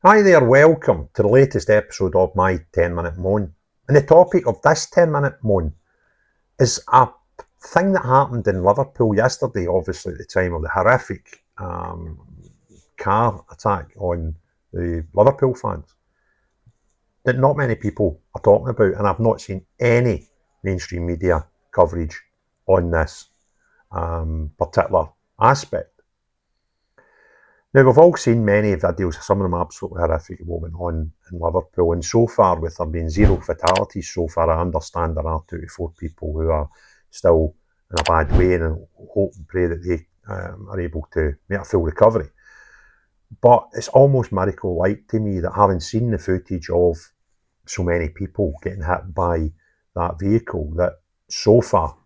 Hi there, welcome to the latest episode of my 10-minute moan. And the topic of this 10-minute moan is a thing that happened in Liverpool yesterday, obviously at the time of the horrific car attack on the Liverpool fans, that not many people are talking about, and I've not seen any mainstream media coverage on this particular aspect. Now, we've all seen many videos, some of them absolutely horrific, what went on in Liverpool, and so far, with there being 0 fatalities so far, I understand there are 24 people who are still in a bad way, and I hope and pray that they are able to make a full recovery. But it's almost miracle-like to me that, having seen the footage of so many people getting hit by that vehicle, that so far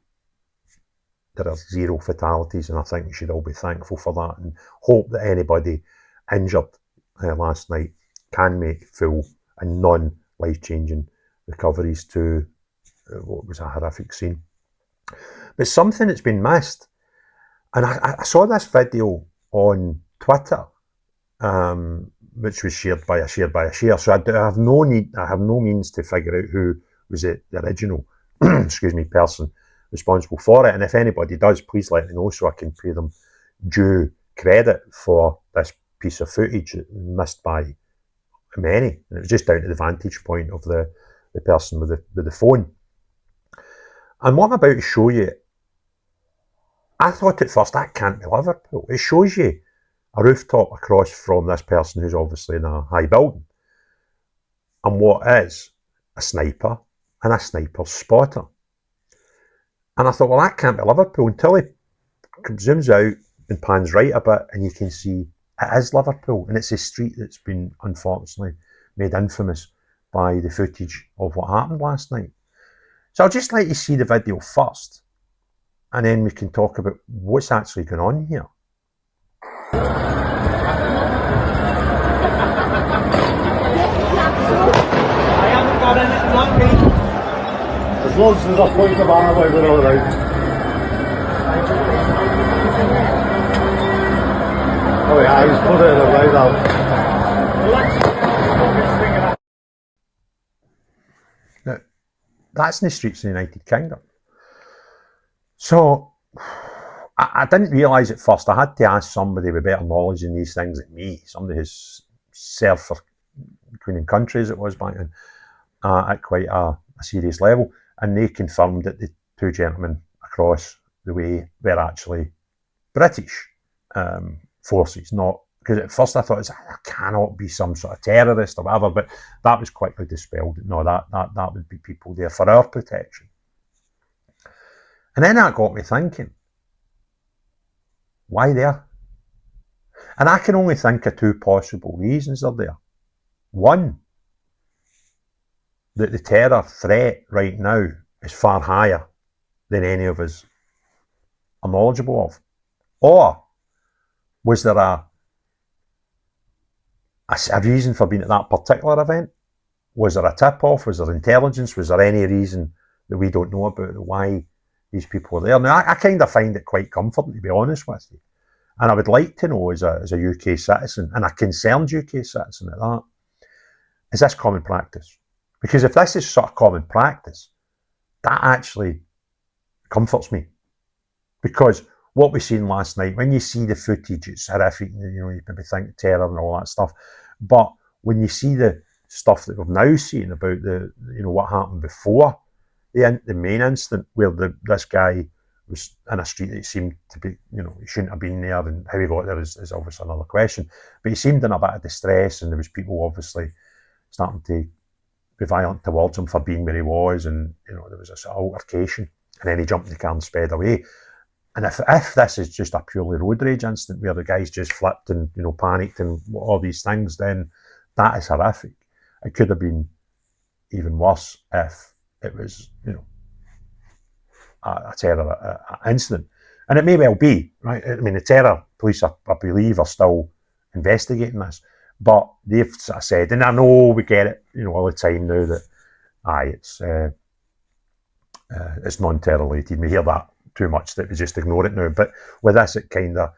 there are 0 fatalities, and I think we should all be thankful for that and hope that anybody injured last night can make full and non-life-changing recoveries to what was a horrific scene. But something that's been missed, and I saw this video on Twitter, which was shared by a share, so I have no means to figure out who was the original person responsible for it, and if anybody does, please let me know so I can pay them due credit for this piece of footage missed by many. And it was just down to the vantage point of the person with the phone. And what I'm about to show you, I thought at first, that can't be Liverpool. It shows you a rooftop across from this person who's obviously in a high building, and what is a sniper and a sniper spotter. And I thought, well, that can't be Liverpool, until he zooms out and pans right a bit, and you can see it is Liverpool, and it's a street that's been unfortunately made infamous by the footage of what happened last night. So I'll just let you see the video first, and then we can talk about what's actually going on here. I haven't got anything on me. As long as there's a point of hour, we're all right. Oh yeah, he's put it in a right out. Now, that's in the streets of the United Kingdom. So, I didn't realise at first. I had to ask somebody with better knowledge in these things than me, somebody who's served for Queen and Country, as it was back then, at quite a serious level. And they confirmed that the 2 gentlemen across the way were actually British forces, not, because at first I thought it cannot be some sort of terrorist or whatever, but that was quickly dispelled. No, that would be people there for our protection. And then that got me thinking, why there? And I can only think of 2 possible reasons are there. One, that the terror threat right now is far higher than any of us are knowledgeable of. Or was there a reason for being at that particular event? Was there a tip-off? Was there intelligence? Was there any reason that we don't know about why these people are there? Now, I kind of find it quite comforting, to be honest with you. And I would like to know, as a UK citizen, and a concerned UK citizen at that, is this common practice? Because if this is sort of common practice, that actually comforts me. Because what we seen last night, when you see the footage, it's horrific. You maybe think terror and all that stuff. But when you see the stuff that we've now seen about what happened before the main incident, where this guy was in a street that seemed to be, he shouldn't have been there, and how he got there is obviously another question. But he seemed in a bit of distress, and there was people obviously starting to be violent towards him for being where he was, and there was a sort of altercation, and then he jumped in the car and sped away. And if this is just a purely road rage incident where the guy's just flipped and panicked and all these things, then that is horrific. It could have been even worse if it was a terror incident, and it may well be, right? I mean, the terror police, I believe, are still investigating this. But they've sort of said, and I know we get it, all the time now, that it's non-terror related. We hear that too much that we just ignore it now. But with this, it kind of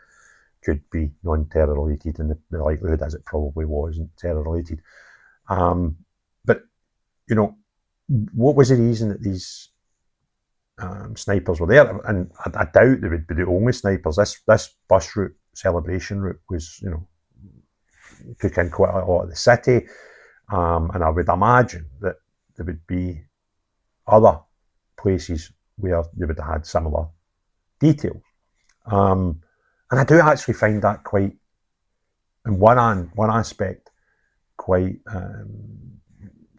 could be non-terror related, and the likelihood is it probably wasn't terror related. But, you know, what was the reason that these snipers were there? And I doubt they would be the only snipers. This bus route, Celebration route, was, you know, took in quite a lot of the city, and I would imagine that there would be other places where they would have had similar details. And I do actually find that quite, in one aspect, quite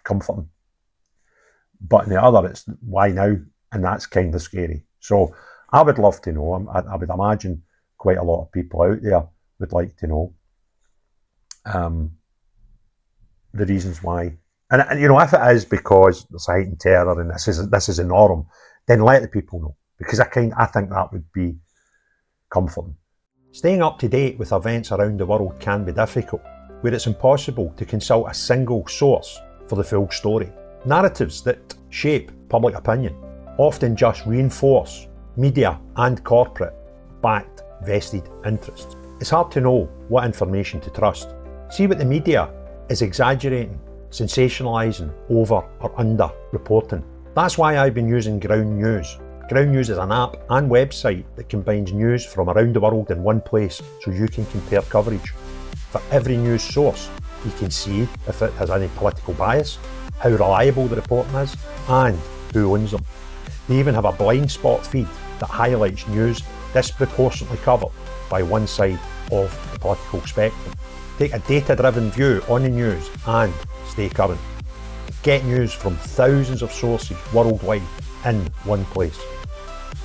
comforting. But in the other, it's why now? And that's kind of scary. So I would love to know. I would imagine quite a lot of people out there would like to know the reasons why. And you know, if it is because there's heightened terror and this is a norm, then let the people know, because I think that would be comforting. Staying up to date with events around the world can be difficult, where it's impossible to consult a single source for the full story. Narratives that shape public opinion often just reinforce media and corporate-backed vested interests. It's hard to know what information to trust. See what the media is exaggerating, sensationalising, over or under reporting. That's why I've been using Ground News. Ground News is an app and website that combines news from around the world in one place, so you can compare coverage. For every news source, you can see if it has any political bias, how reliable the reporting is, and who owns them. They even have a blind spot feed that highlights news disproportionately covered by one side of the political spectrum. Take a data-driven view on the news and stay current. Get news from thousands of sources worldwide in one place.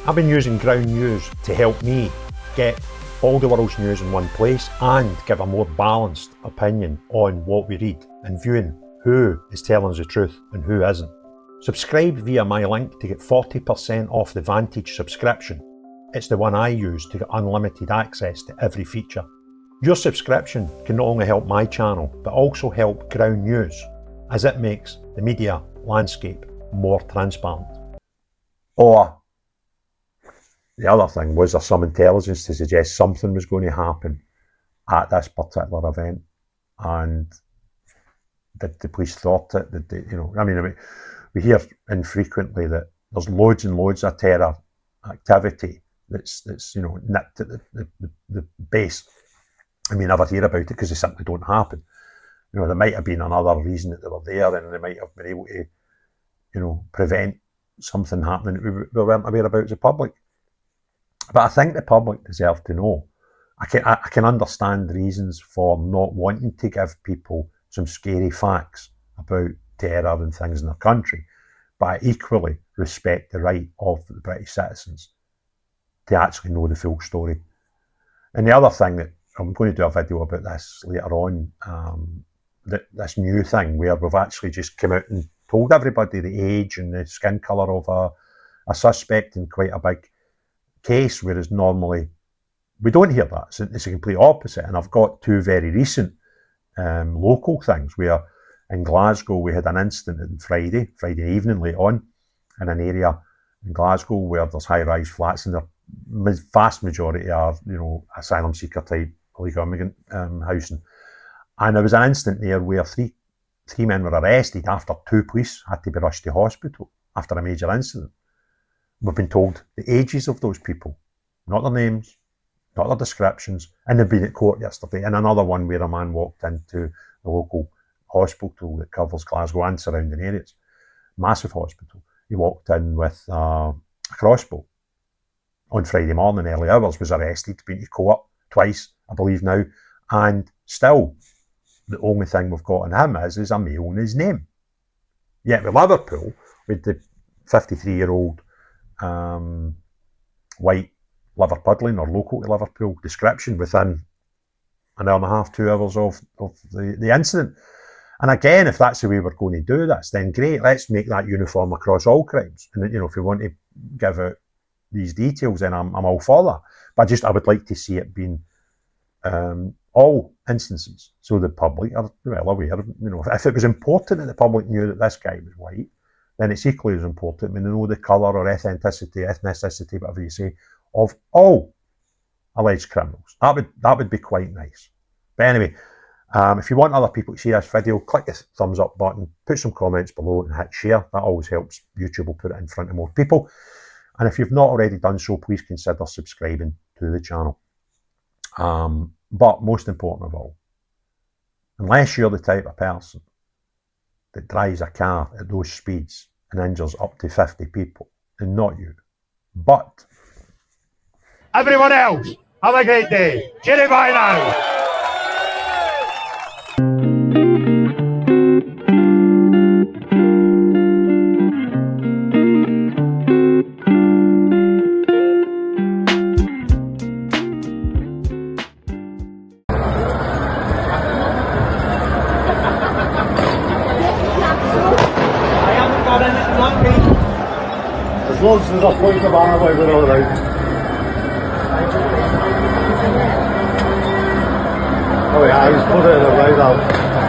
I've been using Ground News to help me get all the world's news in one place and give a more balanced opinion on what we read, and viewing who is telling us the truth and who isn't. Subscribe via my link to get 40% off the Vantage subscription. It's the one I use to get unlimited access to every feature. Your subscription can not only help my channel, but also help Ground News, as it makes the media landscape more transparent. Or the other thing, was there some intelligence to suggest something was going to happen at this particular event? And did the police thwart it? Did they, you know, I mean, we hear infrequently that there's loads and loads of terror activity that's you know, nipped at the base, and we never hear about it because they simply don't happen. You know, there might have been another reason that they were there, and they might have been able to, you know, prevent something happening that we weren't aware about as a public. But I think the public deserve to know. I can understand reasons for not wanting to give people some scary facts about terror and things in their country, but I equally respect the right of the British citizens to actually know the full story. And the other thing, that I'm going to do a video about this later on, this new thing where we've actually just come out and told everybody the age and the skin colour of a suspect in quite a big case, whereas normally we don't hear that. It's a complete opposite. And I've got two very recent local things where in Glasgow we had an incident on Friday evening late on, in an area in Glasgow where there's high-rise flats, and the vast majority are, you know, asylum seeker type illegal immigrant housing. And there was an incident there where three men were arrested after two police had to be rushed to hospital after a major incident. We've been told the ages of those people, not their names, not their descriptions, and they've been at court yesterday. And another one where a man walked into the local hospital that covers Glasgow and surrounding areas, massive hospital. He walked in with a crossbow on Friday morning, early hours, was arrested, been to court twice, I believe now, and still the only thing we've got on him is a male in his name. Yet with Liverpool, with the 53-year-old white Liverpudlian or local to Liverpool description within an hour and a half, 2 hours of the incident. And again, if that's the way we're going to do this, then great, let's make that uniform across all crimes. And, you know, if we want to give out these details, then I'm all for that. But I would like to see it being all instances, so the public are well aware. You know, if it was important that the public knew that this guy was white, then it's equally as important when they know the colour or ethnicity, whatever you say, of all alleged criminals. That would be quite nice. But anyway, if you want other people to see this video, click the thumbs up button, put some comments below and hit share. That always helps. YouTube will put it in front of more people. And if you've not already done so, please consider subscribing to the channel. But most important of all, unless you're the type of person that drives a car at those speeds and injures up to 50 people, and not you, but Everyone else, have a great day. Cheerio bye now. I haven't got anything on me. As long as there's a point of honour, we're alright. Oh yeah, I was put it in the right out.